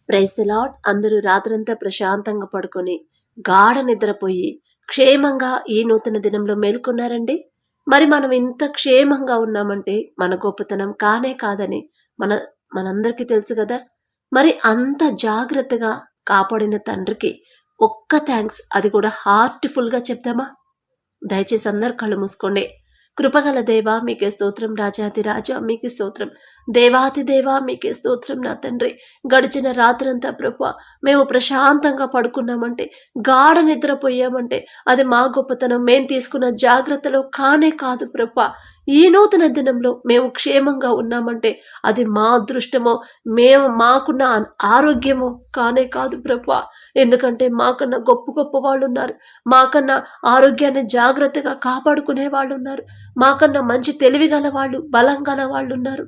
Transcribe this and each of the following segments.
Praise the lord. అందరూ రాత్రంతా ప్రశాంతంగా పడుకొని గాఢ నిద్రపోయి క్షేమంగా ఈ నూతన దినంలో మేల్కొన్నారండి. మరి మనం ఇంత క్షేమంగా ఉన్నామంటే మన గొప్పతనం కానే కాదని మనందరికీ తెలుసు కదా. మరి అంత జాగ్రత్తగా కాపాడిన తండ్రికి ఒక్క థ్యాంక్స్, అది కూడా హార్ట్ఫుల్ గా చెప్దామా? దయచేసి అందరు కళ్ళు మూసుకోండి. కృపగల దేవా మీకే స్తోత్రం, రాజాది రాజా మీకే స్తోత్రం, దేవాతి దేవా మీకే స్తోత్రం. నా తండ్రి, గడిచిన రాత్రంతా ప్రభా మేము ప్రశాంతంగా పడుకున్నామంటే, గాఢ నిద్రపోయామంటే అది మా గొప్పతనం, మేము తీసుకున్న జాగ్రత్తలో కానే కాదు ప్రభా. ఈ నూతన దినంలో మేము క్షేమంగా ఉన్నామంటే అది మా అదృష్టమో, మాకున్న ఆరోగ్యమో కానే కాదు ప్రభా. ఎందుకంటే మాకన్నా గొప్ప గొప్ప వాళ్ళు ఉన్నారు, మాకన్నా ఆరోగ్యాన్ని జాగ్రత్తగా కాపాడుకునే వాళ్ళు ఉన్నారు, మాకన్నా మంచి తెలివి గల వాళ్ళు, బలం గల వాళ్ళు ఉన్నారు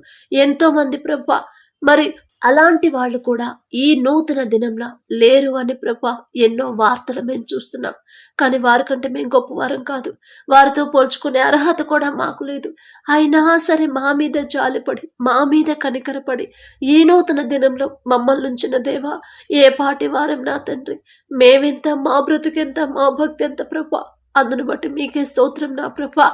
ఎంతో మంది ప్రభా. మరి అలాంటి వాళ్ళు కూడా ఈ నూతన దినంలో లేరు అని ప్రభా ఎన్నో వార్తలు మేము చూస్తున్నాం. కానీ వారికంటే మేము గొప్పవారం కాదు, వారితో పోల్చుకునే అర్హత కూడా మాకు లేదు. అయినా సరే మా మీద జాలిపడి, మా మీద కనికరపడి ఈ నూతన దినంలో మమ్మల్ని ఉంచిన దేవా, ఏ పాటి వారం నా తండ్రి. మేమెంత, మా బ్రతుకెంత, మా భక్తి ఎంత ప్రభా. అందును బట్టి మీకే స్తోత్రం నా ప్రభా.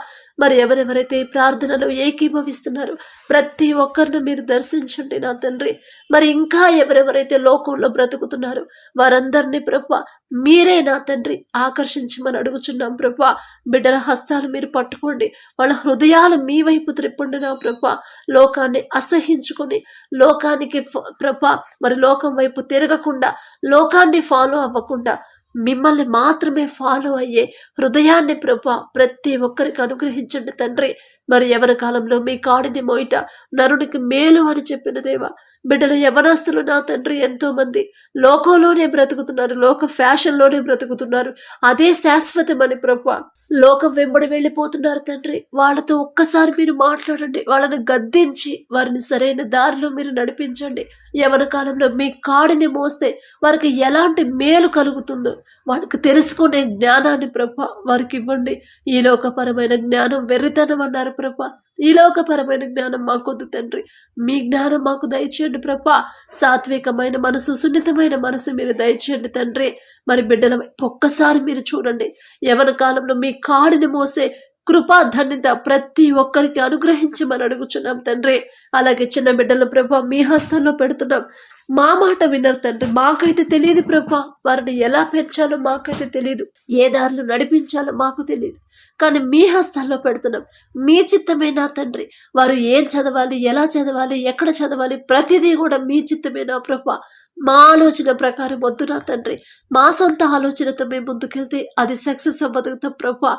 మరి ఎవరెవరైతే ఈ ప్రార్థనలో ఏకీభవిస్తున్నారో ప్రతి ఒక్కరిని మీరు దర్శించండి నా తండ్రి. మరి ఇంకా ఎవరెవరైతే లోకంలో బ్రతుకుతున్నారో వారందరినీ ప్రభా మీరే నా తండ్రి ఆకర్షించమని అడుగుచున్నాం ప్రభా. బిడ్డల హస్తాలు మీరు పట్టుకోండి, వాళ్ళ హృదయాలు మీ వైపు త్రిప్పండి నా ప్రభా. లోకాన్ని అసహించుకొని లోకానికి ప్రభా మరి లోకం వైపు తిరగకుండా, లోకాన్ని ఫాలో అవ్వకుండా మిమ్మల్ని మాత్రమే ఫాలో అయ్యే హృదయాన్ని ప్రభా ప్రతి ఒక్కరికి అనుగ్రహించండి తండ్రి. మరి ఎవరి కాలంలో మీ కాడిని మోయిట నరునికి మేలు అని చెప్పిన దేవా, బిడ్డలు యవనస్తులు నా తండ్రి ఎంతో మంది లోకంలోనే బ్రతుకుతున్నారు, లోక ఫ్యాషన్లోనే బ్రతుకుతున్నారు, అదే శాశ్వతమని ప్రభా లోకం వెంబడి వెళ్ళిపోతున్నారు తండ్రి. వాళ్ళతో ఒక్కసారి మీరు మాట్లాడండి, వాళ్ళని గద్దించి వారిని సరైన దారిలో మీరు నడిపించండి. యవన కాలంలో మీ కాడిని మోస్తే వారికి ఎలాంటి మేలు కలుగుతుందో వారికి తెలుసుకునే జ్ఞానాన్ని ప్రభా వారికి ఇవ్వండి. ఈ లోకపరమైన జ్ఞానం వెర్రితనం అన్నారు ప్రభా, ఈ లోకపరమైన జ్ఞానం మాకొద్దు తండ్రి, మీ జ్ఞానం మాకు దయచేయండి ప్రభా. సాత్వికమైన మనసు, సున్నితమైన మనసు మీరు దయచేయండి తండ్రి. మరి బిడ్డల ఒక్కసారి మీరు చూడండి, యవన కాలంలో మీ కాడిని మోసే కృపా ధన్యత ప్రతి ఒక్కరికి అనుగ్రహించమని అడుగుచున్నాం తండ్రి. అలాగే చిన్న బిడ్డల ప్రభా మీ హస్తాల్లో పెడుతున్నాం. మా మాట వినరు తండ్రి, మాకైతే తెలియదు ప్రభా, వారిని ఎలా పెంచాలో మాకైతే తెలియదు, ఏ దారిలో నడిపించాలో మాకు తెలియదు. కానీ మీ హస్తాల్లో పెడుతున్నాం, మీ చిత్తమేనా తండ్రి. వారు ఏం చదవాలి, ఎలా చదవాలి, ఎక్కడ చదవాలి, ప్రతిదీ కూడా మీ చిత్తమేనా ప్రభా. మా ఆలోచన ప్రకారం వద్దు నా తండ్రి, మా సొంత ఆలోచనతో మేము ముందుకెళ్తే అది సక్సెస్ అవ్వదు ప్రభా.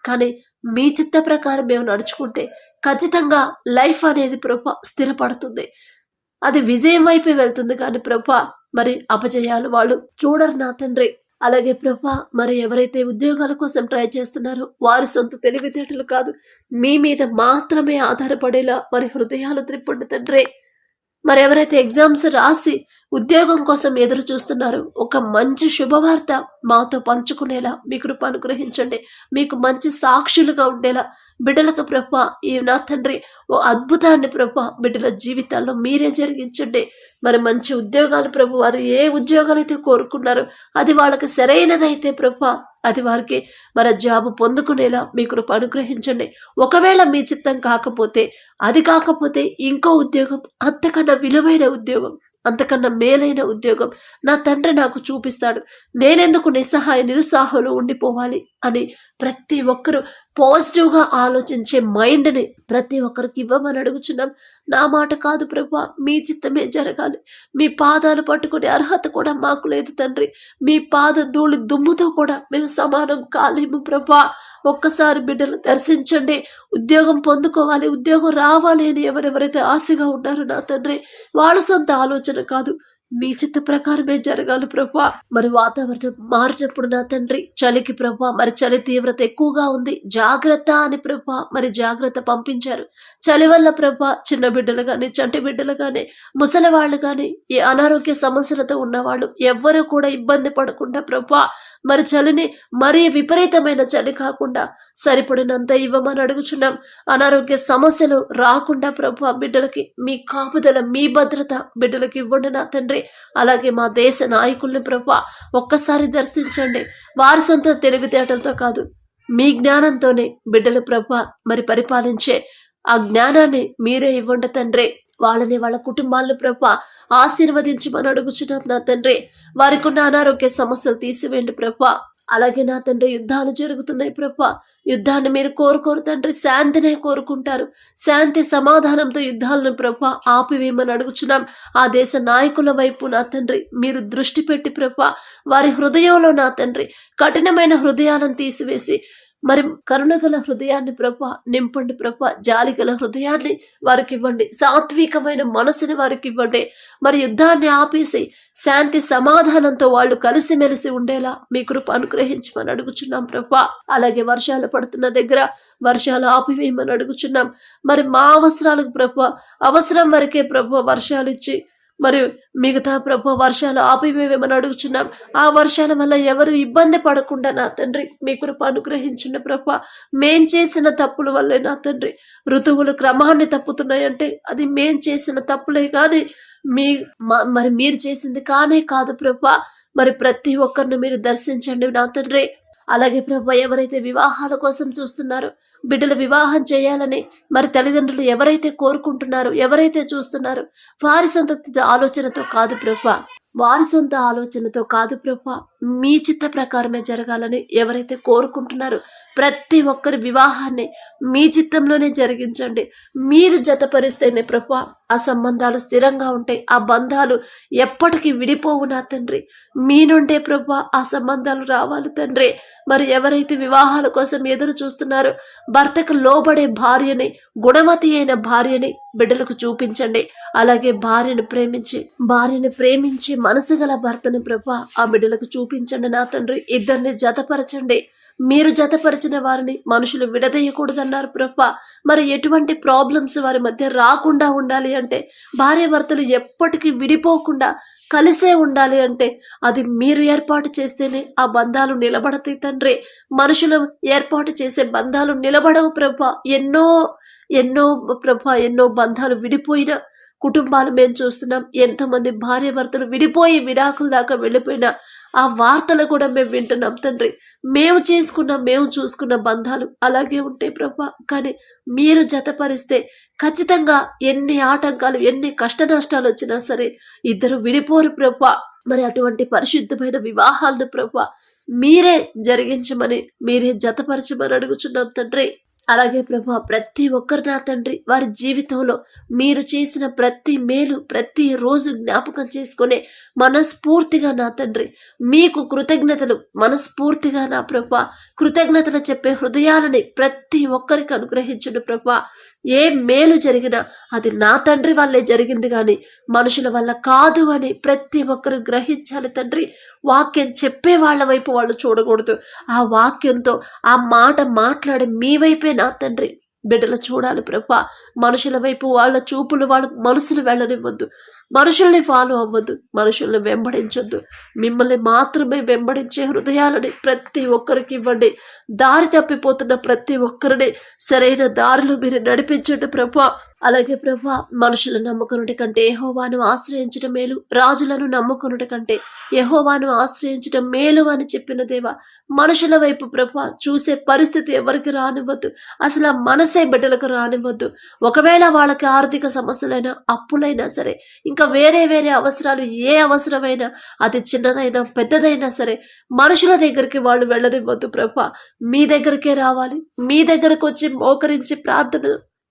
కానీ మీ చిత్త ప్రకారం మేము నడుచుకుంటే ఖచ్చితంగా లైఫ్ అనేది ప్రభా స్థిరపడుతుంది, అది విజయం వైపే వెళ్తుంది. కానీ ప్రభా మరి అపజయాలు వాళ్ళు చూడరు నా తండ్రి. అలాగే ప్రభా మరి ఎవరైతే ఉద్యోగాల కోసం ట్రై చేస్తున్నారో వారి సొంత తెలివితేటలు కాదు, మీ మీద మాత్రమే ఆధారపడేలా మరి హృదయాలు త్రిప్పండి తండ్రి. మరి ఎవరైతే ఎగ్జామ్స్ రాసి ఉద్యోగం కోసం ఎదురు చూస్తున్నారో ఒక మంచి శుభవార్త మాతో పంచుకునేలా మీ కృప అనుగ్రహించండి. మీకు మంచి సాక్షులుగా ఉండేలా బిడ్డలకు ప్రభా ఈ నా తండ్రి ఓ అద్భుతాన్ని ప్రభా బిడ్డల జీవితాల్లో మీరే జరిగించండి. మరి మంచి ఉద్యోగాలు ప్రభు, వారు ఏ ఉద్యోగాలు అయితే కోరుకున్నారో అది వాళ్ళకి సరైనదైతే ప్రభా అది వారికి మన జాబు పొందుకునేలా మీ కృప అనుగ్రహించండి. ఒకవేళ మీ చిత్తం కాకపోతే, అది కాకపోతే ఇంకో ఉద్యోగం, అంతకన్నా విలువైన ఉద్యోగం, అంతకన్నా మేలైన ఉద్యోగం నా తండ్రి నాకు చూపిస్తాడు. నేనెందుకు నిరుత్సాహంలో ఉండిపోవాలి అని ప్రతి ఒక్కరూ పాజిటివ్గా ఆలోచించే మైండ్ని ప్రతి ఒక్కరికి ఇవ్వమని అడుగుచున్నాం. నా మాట కాదు ప్రభా, మీ చిత్తమే జరగాలి. మీ పాదాలు పట్టుకునే అర్హత కూడా మాకు లేదు తండ్రి, మీ పాద ధూళి దుమ్ముతో కూడా మేము సమానం కాలేము ప్రభా. ఒక్కసారి బిడ్డలు దర్శించండి. ఉద్యోగం పొందుకోవాలి, ఉద్యోగం రావాలి అని ఎవరెవరైతే ఆశగా ఉన్నారో నా తండ్రి, వాళ్ళ సొంత ఆలోచన కాదు, మీ చిత్త ప్రకారమే జరగాలి ప్రభా. మరి వాతావరణం మారినప్పుడు నా తండ్రి చలికి ప్రభా మరి చలి తీవ్రత ఎక్కువగా ఉంది, జాగ్రత్త అని ప్రభా మరి జాగ్రత్త పంపించారు. చలి వల్ల ప్రభా చిన్న బిడ్డలు గాని, చంటి బిడ్డలు గాని, ముసలి వాళ్ళు గాని, ఈ అనారోగ్య సమస్యలతో ఉన్నవాళ్ళు ఎవ్వరూ కూడా ఇబ్బంది పడకుండా ప్రభా మరి చలిని మరీ విపరీతమైన చలి కాకుండా సరిపడినంత ఇవ్వమని అడుగుచున్నాం. అనారోగ్య సమస్యలు రాకుండా ప్రభా బిడ్డలకి మీ కాపుదల, మీ భద్రత బిడ్డలకి ఇవ్వండి నా తండ్రి. తండ్రి. అలాగే మా దేశ నాయకుల్ని ప్రభా ఒక్కసారి దర్శించండి. వారి సొంత తెలివితేటలతో కాదు, మీ జ్ఞానంతోనే బిడ్డలు ప్రభా మరి పరిపాలించే ఆ జ్ఞానాన్ని మీరే ఇవ్వండి తండ్రి. వాళ్ళని వాళ్ళ కుటుంబాలను ప్రభా ఆశీర్వదించమని అడుగుచున్నాం నా తండ్రి. వారికి ఉన్న అనారోగ్య సమస్యలు తీసివేయండి ప్రభా. అలాగే నా తండ్రి, యుద్ధాలు జరుగుతున్నాయి ప్రభా. యుద్ధాన్ని మీరు కోరుకోరు తండ్రి, శాంతినే కోరుకుంటారు. శాంతి సమాధానంతో యుద్ధాలను ప్రభా ఆపివేయమని అడుగుచున్నాం. ఆ దేశ నాయకుల వైపు నా తండ్రి మీరు దృష్టి పెట్టి ప్రభా వారి హృదయంలో నా తండ్రి కఠినమైన హృదయాలను తీసివేసి మరి కరుణగల హృదయాన్ని ప్రభా నింపండి ప్రభా. జాలిగల హృదయాన్ని వారికి ఇవ్వండి. సాత్వికమైన మనసుని వారికి ఇవ్వండి. మరి యుద్ధాన్ని ఆపేసి శాంతి సమాధానంతో వాళ్ళు కలిసిమెలిసి ఉండేలా మీ కృప అనుగ్రహించమని అడుగుచున్నాం ప్రభా. అలాగే వర్షాలు పడుతున్న దగ్గర వర్షాలు ఆపివేయమని అడుగుచున్నాం. మరి మా అవసరాలకు ప్రభా అవసరం వరకే ప్రభా వర్షాలు ఇచ్చి మరి మిగతా ప్రభు వర్షాలు ఆపివేమని అడుగుచున్నాం. ఆ వర్షాల వల్ల ఎవరు ఇబ్బంది పడకుండా నా తండ్రి మీ కృప అనుగ్రహించిన ప్రభు. మేం చేసిన తప్పుల వల్లే నా తండ్రి ఋతువులు క్రమాన్ని తప్పుతున్నాయంటే అది మేం చేసిన తప్పులే కానీ మరి మీరు చేసింది కానే కాదు ప్రభు. మరి ప్రతి ఒక్కరిని మీరు దర్శించండి నా తండ్రి. అలాగే ప్రభు, ఎవరైతే వివాహాల కోసం చూస్తున్నారో, బిడ్డలు వివాహం చేయాలని మరి తల్లిదండ్రులు ఎవరైతే కోరుకుంటున్నారో, ఎవరైతే చూస్తున్నారో, వారి సొంత ఆలోచనతో కాదు ప్రభు, వారి సొంత ఆలోచనతో కాదు ప్రభు, మీ చిత్త ప్రకారమే జరగాలని ఎవరైతే కోరుకుంటున్నారో ప్రతి ఒక్కరి వివాహాన్ని మీ చిత్తంలోనే జరిగించండి. మీరు జతపరిస్తేనే ప్రభు ఆ సంబంధాలు స్థిరంగా ఉంటాయి. ఆ బంధాలు ఎప్పటికీ విడిపోవు నా తండ్రి. మీ నుండే ప్రభు ఆ సంబంధాలు రావాలి తండ్రి. మరి ఎవరైతే వివాహాల కోసం ఎదురు చూస్తున్నారో భర్తకు లోబడే భార్యని, గుణవతి అయిన భార్యని బిడ్డలకు చూపించండి. అలాగే భార్యను ప్రేమించి మనసు గల భర్తని ప్రభు ఆ బిడ్డలకు చూపించండి నా తండ్రి. ఇద్దరిని జతపరచండి. మీరు జతపరిచిన వారిని మనుషులు విడదీయకూడదన్నారు ప్రభా. మరి ఎటువంటి ప్రాబ్లమ్స్ వారి మధ్య రాకుండా ఉండాలి అంటే, భార్య భర్తలు ఎప్పటికీ విడిపోకుండా కలిసే ఉండాలి అంటే అది మీరు ఏర్పాటు చేస్తేనే ఆ బంధాలు నిలబడతాయి తండ్రి. మనుషులు ఏర్పాటు చేసే బంధాలు నిలబడవు ప్రభా. ఎన్నో బంధాలు విడిపోయిన కుటుంబాలు మేము చూస్తున్నాం. ఎంతోమంది భార్య భర్తలు విడిపోయి విడాకుల దాకా వెళ్ళిపోయిన ఆ వార్తలు కూడా మేము వింటున్నాం తండ్రి. మేము చూసుకున్న బంధాలు అలాగే ఉంటాయి ప్రభా. కానీ మీరు జతపరిస్తే ఖచ్చితంగా ఎన్ని ఆటంకాలు, ఎన్ని కష్ట నష్టాలు వచ్చినా సరే ఇద్దరు విడిపోరు ప్రభా. మరి అటువంటి పరిశుద్ధమైన వివాహాలను ప్రభా మీరే జరిగించమని, మీరే జతపరచమని అడుగుచున్నాం తండ్రి. అలాగే ప్రభా, ప్రతి ఒక్కరు నా తండ్రి వారి జీవితంలో మీరు చేసిన ప్రతి మేలు ప్రతి రోజు జ్ఞాపకం చేసుకునే మనస్ఫూర్తిగా నా తండ్రి మీకు కృతజ్ఞతలు, మనస్ఫూర్తిగా నా ప్రభా కృతజ్ఞతలు చెప్పే హృదయాలని ప్రతి ఒక్కరికి అనుగ్రహించండి ప్రభా. ఏ మేలు జరిగినా అది నా తండ్రి వల్లే జరిగింది కానీ మనుషుల వల్ల కాదు అని ప్రతి ఒక్కరు గ్రహించాలి తండ్రి. వాక్యం చెప్పే వాళ్ళ వైపు వాళ్ళు చూడకూడదు. ఆ వాక్యంతో ఆ మాట మాట్లాడే మీ వైపే నా తండ్రి బిడ్డలు చూడాలి ప్రభా. మనుషుల వైపు వాళ్ళ చూపులు, వాళ్ళ మనసులు వెళ్ళనివ్వద్దు. మనుషుల్ని ఫాలో అవ్వద్దు, మనుషుల్ని వెంబడించొద్దు. మిమ్మల్ని మాత్రమే వెంబడించే హృదయాలని ప్రతి ఒక్కరికి ఇవ్వండి. దారి తప్పిపోతున్న ప్రతి ఒక్కరిని సరైన దారిలో మీరు నడిపించండి ప్రభా. అలాగే ప్రభా, మనుషులను నమ్ముకున్నటి కంటే యెహోవాను ఆశ్రయించడం మేలు, రాజులను నమ్ముకున్నటి కంటే యెహోవాను ఆశ్రయించడం మేలు అని చెప్పిన దేవా, మనుషుల వైపు ప్రభా చూసే పరిస్థితి ఎవరికి రానివ్వద్దు. అసలు ఆ మనసే బిడ్డలకు రానివ్వద్దు. ఒకవేళ వాళ్ళకి ఆర్థిక సమస్యలైనా, అప్పులైనా సరే, ఇంకా వేరే అవసరాలు, ఏ అవసరమైనా అది చిన్నదైనా పెద్దదైనా సరే మనుషుల దగ్గరికి వాళ్ళు వెళ్ళనివ్వద్దు ప్రభా. మీ దగ్గరికే రావాలి. మీ దగ్గరకు వచ్చి మోకరించి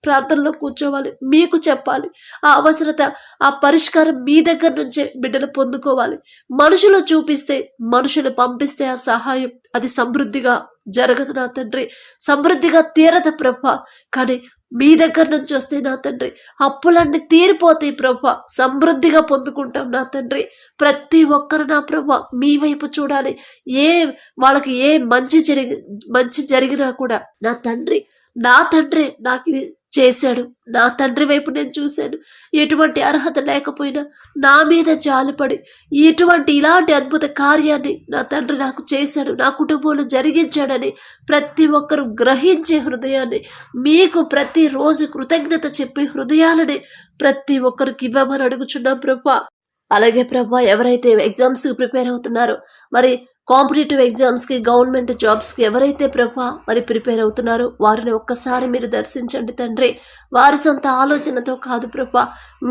ప్రార్థనలో కూర్చోవాలి. మీకు చెప్పాలి ఆ అవసరత, ఆ పరిష్కారం మీ దగ్గర నుంచే బిడ్డలు పొందుకోవాలి. మనుషులు చూపిస్తే, మనుషులు పంపిస్తే ఆ సహాయం అది సమృద్ధిగా జరగదు నా తండ్రి, సమృద్ధిగా తీరదు ప్రభా. కానీ మీ దగ్గర నుంచి వస్తే నా తండ్రి అప్పులన్నీ తీరిపోతాయి ప్రభా, సమృద్ధిగా పొందుకుంటాం నా తండ్రి. ప్రతి ఒక్కరు నా ప్రభా మీ వైపు చూడాలి. వాళ్ళకి ఏ మంచి జరిగినా కూడా నా తండ్రి నాకు ఇది చేశాడు, నా తండ్రి వైపు నేను చూశాను, ఎటువంటి అర్హత లేకపోయినా నా మీద జాలిపడి ఇలాంటి అద్భుత కార్యాన్ని నా తండ్రి నాకు చేశాడు, నా కుటుంబంలో జరిగించాడని ప్రతి ఒక్కరు గ్రహించే హృదయాన్ని, మీకు ప్రతిరోజు కృతజ్ఞత చెప్పే హృదయాలని ప్రతి ఒక్కరికి ఇవ్వమని అడుగుచున్నాం ప్రభా. అలాగే ప్రభా ఎవరైతే ఎగ్జామ్స్ ప్రిపేర్ అవుతున్నారో, మరి కాంపిటేటివ్ ఎగ్జామ్స్కి, గవర్నమెంట్ జాబ్స్కి ఎవరైతే ప్రభా మరి ప్రిపేర్ అవుతున్నారో వారిని ఒక్కసారి మీరు దర్శించండి తండ్రి. వారి సొంత ఆలోచనతో కాదు ప్రభా,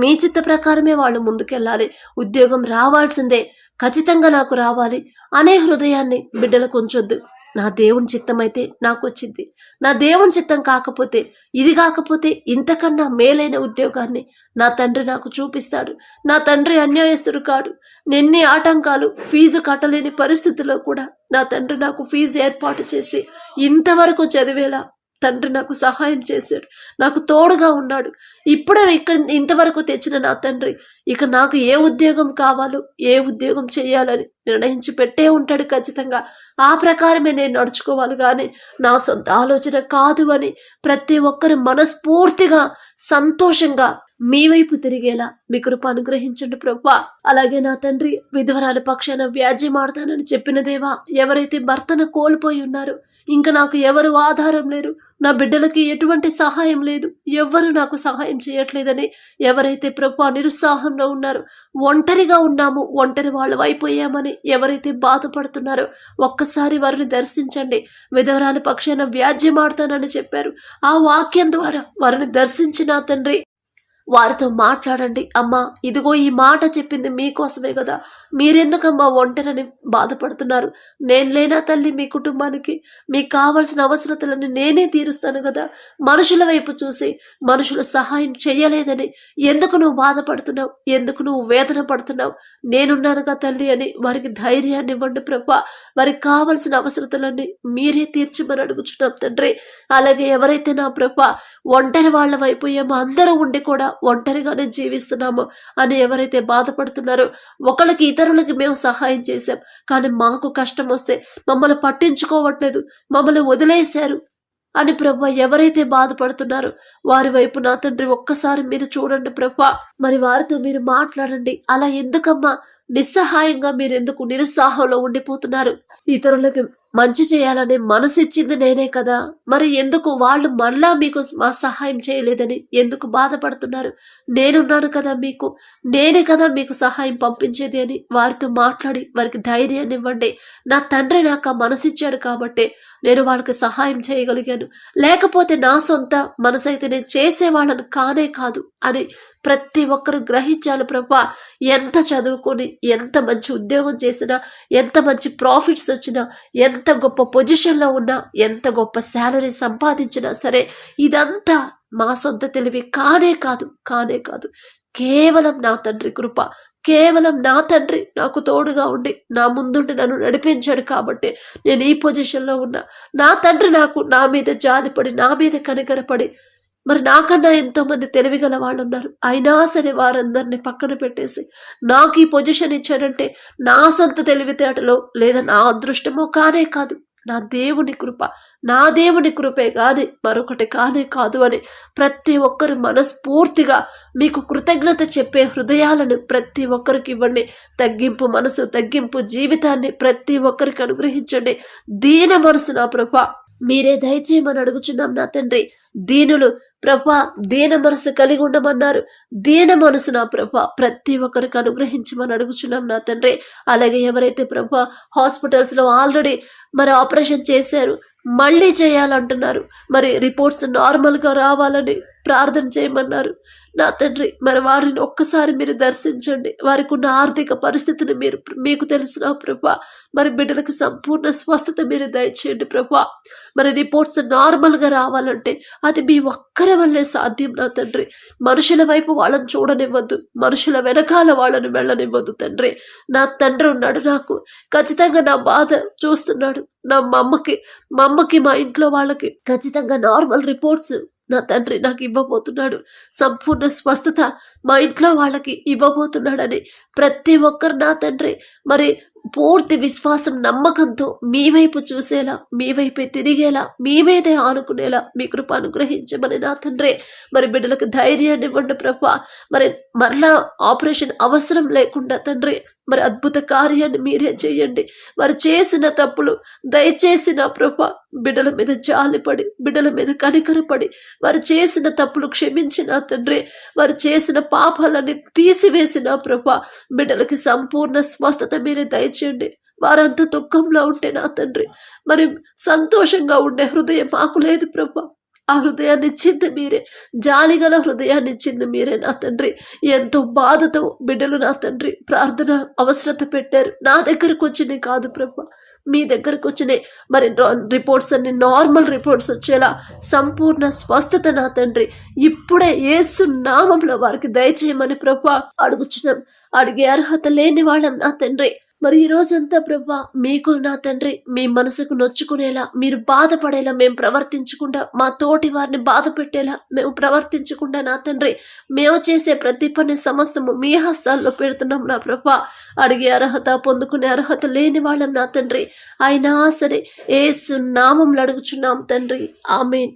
మీ చిత్త ప్రకారమే వాళ్ళు ముందుకెళ్ళాలి. ఉద్యోగం రావాల్సిందే, ఖచ్చితంగా నాకు రావాలి అనే హృదయాన్ని బిడ్డలకు ఉంచొద్దు. నా దేవుని చిత్తం అయితే నాకు వచ్చింది, నా దేవుని చిత్తం కాకపోతే, ఇది కాకపోతే ఇంతకన్నా మేలైన ఉద్యోగాన్ని నా తండ్రి నాకు చూపిస్తాడు. నా తండ్రి అన్యాయస్తుడు కాడు. ఎన్ని ఆటంకాలు, ఫీజు కట్టలేని పరిస్థితుల్లో కూడా నా తండ్రి నాకు ఫీజు ఏర్పాటు చేసి ఇంతవరకు చదివేలా తండ్రి నాకు సహాయం చేశాడు, నాకు తోడుగా ఉన్నాడు. ఇప్పుడు ఇక్కడ ఇంతవరకు తెచ్చిన నా తండ్రి ఇక నాకు ఏ ఉద్యోగం కావాలో, ఏ ఉద్యోగం చేయాలని నిర్ణయించి పెట్టే ఉంటాడు ఖచ్చితంగా. ఆ ప్రకారమే నేను నడుచుకోవాలి, కానీ నా సొంత ఆలోచన కాదు అని ప్రతి ఒక్కరు మనస్ఫూర్తిగా సంతోషంగా మీ వైపు తిరిగేలా మీ కృప అనుగ్రహించండి ప్రభా. అలాగే నా తండ్రి విధవరాల పక్షాన వ్యాజ్యమాడతానని చెప్పిన దేవా, ఎవరైతే భర్తను కోల్పోయి ఉన్నారో, ఇంకా నాకు ఎవరు ఆధారం లేరు, నా బిడ్డలకి ఎటువంటి సహాయం లేదు, ఎవ్వరు నాకు సహాయం చేయట్లేదని ఎవరైతే ప్రభా నిరుత్సాహంలో ఉన్నారో, ఒంటరిగా ఉన్నాము, ఒంటరి వాళ్ళు అయిపోయామని ఎవరైతే బాధపడుతున్నారో ఒక్కసారి వారిని దర్శించండి. విధవరాల పక్షాన వ్యాజ్యమాడతానని చెప్పారు, ఆ వాక్యం ద్వారా వారిని దర్శించిన తండ్రి వారితో మాట్లాడండి. అమ్మా ఇదిగో ఈ మాట చెప్పింది మీకోసమే కదా, మీరెందుకమ్మా ఒంటరిని బాధపడుతున్నారు? నేను లేనా తల్లి మీ కుటుంబానికి? మీకు కావాల్సిన అవసరతలన్నీ నేనే తీరుస్తాను కదా. మనుషుల వైపు చూసి మనుషులు సహాయం చేయలేదని ఎందుకు నువ్వు బాధపడుతున్నావు, ఎందుకు నువ్వు వేదన పడుతున్నావు? నేనున్నానుగా తల్లి అని వారికి ధైర్యాన్ని ఇవ్వండి ప్రభా. వారికి కావలసిన అవసరతలన్నీ మీరే తీర్చమని అడుగుచున్నాం తండ్రి. అలాగే ఎవరైతే నా ప్రభా ఒంటరి వాళ్ళ అయిపోయామో, అందరూ ఉండి కూడా ఒంటరిగానే జీవిస్తున్నాము అని ఎవరైతే బాధపడుతున్నారో, ఒకళ్ళకి ఇతరులకి మేము సహాయం చేశాం, కానీ మాకు కష్టం వస్తే మమ్మల్ని పట్టించుకోవట్లేదు, మమ్మల్ని వదిలేశారు అని ప్రభా ఎవరైతే బాధపడుతున్నారో వారి వైపు నా తండ్రి ఒక్కసారి మీరు చూడండి ప్రభా. మరి వారితో మీరు మాట్లాడండి. అలా ఎందుకమ్మా నిస్సహాయంగా మీరెందుకు నిరుత్సాహంలో ఉండిపోతున్నారు? ఇతరులకి మంచి చేయాలనే మనసు ఇచ్చింది నేనే కదా, మరి ఎందుకు వాళ్ళు మళ్ళా మీకు మా సహాయం చేయలేదని ఎందుకు బాధపడుతున్నారు? నేనున్నాను కదా మీకు, నేనే కదా మీకు సహాయం పంపించేది అని వారితో మాట్లాడి వారికి ధైర్యాన్ని ఇవ్వండి. నా తండ్రి నాకు ఆ మనసు ఇచ్చాడు కాబట్టి నేను వాళ్ళకి సహాయం చేయగలిగాను, లేకపోతే నా సొంత మనసు అయితే నేను చేసేవాళ్ళని కానే కాదు అని ప్రతి ఒక్కరు గ్రహించాలి ప్రభా. ఎంత చదువుకొని, ఎంత మంచి ఉద్యోగం చేసినా, ఎంత మంచి ప్రాఫిట్స్ వచ్చినా, ఎంత గొప్ప పొజిషన్లో ఉన్నా, ఎంత గొప్ప శాలరీ సంపాదించినా సరే ఇదంతా మా సొంత తెలివి కానే కాదు, కానే కాదు. కేవలం నా తండ్రి కృప, కేవలం నా తండ్రి నాకు తోడుగా ఉండి నా ముందుండి నన్ను నడిపించాడు కాబట్టి నేను ఈ పొజిషన్లో ఉన్నా. నా తండ్రి నా మీద జాలిపడి, నా మీద కనికరపడి, మరి నాకన్నా ఎంతో మంది తెలివిగల వాళ్ళు ఉన్నారు, అయినా సరే వారందరినీ పక్కన పెట్టేసి నాకు ఈ పొజిషన్ ఇచ్చాడంటే నా సొంత తెలివితేటలో లేదా నా అదృష్టమో కానే కాదు, నా దేవుని కృప, నా దేవుని కృపే కానీ మరొకటి కానే కాదు అని ప్రతి ఒక్కరు మనస్ఫూర్తిగా మీకు కృతజ్ఞత చెప్పే హృదయాలను ప్రతి ఒక్కరికి ఇవ్వండి. తగ్గింపు మనసు, తగ్గింపు జీవితాన్ని ప్రతి ఒక్కరికి అనుగ్రహించండి. దీన మనసు నా ప్రభా మీరే దయచేయమని అడుగుచున్నాం నా తండ్రి. దీనులు ప్రభా దీన మనసు కలిగి ఉండమన్నారు, దీన మనసు నా ప్రభా ప్రతి ఒక్కరికి అనుగ్రహించమని అడుగుచున్నాం నా తండ్రి. అలాగే ఎవరైతే ప్రభా హాస్పిటల్స్లో ఆల్రెడీ మరి ఆపరేషన్ చేశారు, మళ్ళీ చేయాలంటున్నారు, మరి రిపోర్ట్స్ నార్మల్గా రావాలని ప్రార్థన చేయమన్నారు నా తండ్రి. మరి వారిని ఒక్కసారి మీరు దర్శించండి. వారికి ఉన్న ఆర్థిక పరిస్థితిని మీకు తెలిసిన ప్రభా, మరి బిడ్డలకు సంపూర్ణ స్వస్థత మీరు దయచేయండి ప్రభా. మరి రిపోర్ట్స్ నార్మల్గా రావాలంటే అది మీ ఒక్కరి వల్లే సాధ్యం నా తండ్రి. మనుషుల వైపు వాళ్ళని చూడనివ్వద్దు, మనుషుల వెనకాల వాళ్ళని వెళ్ళనివ్వద్దు తండ్రి. నా తండ్రి ఉన్నాడు, నాకు ఖచ్చితంగా నా బాధ చూస్తున్నాడు. మా అమ్మకి మా ఇంట్లో వాళ్ళకి ఖచ్చితంగా నార్మల్ రిపోర్ట్స్ నా తండ్రి నాకు ఇవ్వబోతున్నాడు, సంపూర్ణ స్వస్థత మా ఇంట్లో వాళ్ళకి ఇవ్వబోతున్నాడని ప్రతి ఒక్కరు నా తండ్రి మరి పూర్తి విశ్వాసం, నమ్మకంతో మీ వైపు చూసేలా, మీ వైపే తిరిగేలా, మీ మీదే ఆనుకునేలా మీ కృప అనుగ్రహించమని నా తండ్రి. మరి బిడ్డలకు ధైర్యాన్ని ఇవ్వండి ప్రభా. మరి మరలా ఆపరేషన్ అవసరం లేకుండా తండ్రి మరి అద్భుత కార్యాన్ని మీరే చేయండి. వారు చేసిన తప్పులు దయచేసి నా ప్రభా బిడ్డల మీద జాలిపడి, బిడ్డల మీద కనికరపడి, వారు చేసిన తప్పులు క్షమించిన తండ్రి, వారు చేసిన పాపాలని తీసివేసిన ప్రభా, బిడ్డలకి సంపూర్ణ స్వస్థత మీరే దయచేయండి. వారంత దుఃఖంలో ఉంటే నా తండ్రి, మరి సంతోషంగా ఉండే హృదయం మాకు లేదు ప్రభా. ఆ హృదయాన్ని ఇచ్చింది మీరే, జాలిగల హృదయాన్ని ఇచ్చింది మీరే నా తండ్రి. ఎంతో బాధతో బిడ్డలు నా తండ్రి ప్రార్థన అవసరత పెట్టారు. నా దగ్గరకు వచ్చినాయి కాదు ప్రభా, మీ దగ్గరకు వచ్చినాయి. మరి రిపోర్ట్స్ అన్ని నార్మల్ రిపోర్ట్స్ వచ్చేలా సంపూర్ణ స్వస్థత నా తండ్రి ఇప్పుడే యేసు నామంలో వారికి దయచేయమని ప్రభా అడుగుచున్నాం. అడిగే అర్హత లేని వాళ్ళం నా తండ్రి. మరి ఈ రోజంతా ప్రభా మీకు నా తండ్రి మీ మనసుకు నొచ్చుకునేలా, మీరు బాధపడేలా మేము ప్రవర్తించకుండా, మా తోటి వారిని బాధ పెట్టేలా మేము ప్రవర్తించకుండా నా తండ్రి, మేము చేసే ప్రతి పని సమస్తము మీ హస్తాల్లో పెడుతున్నాం నా ప్రభా. అడిగే అర్హత, పొందుకునే అర్హత లేని వాళ్ళం నా తండ్రి. అయినా సరే యేసు నామంలో అడుగుచున్నాం తండ్రి. ఆమేన్.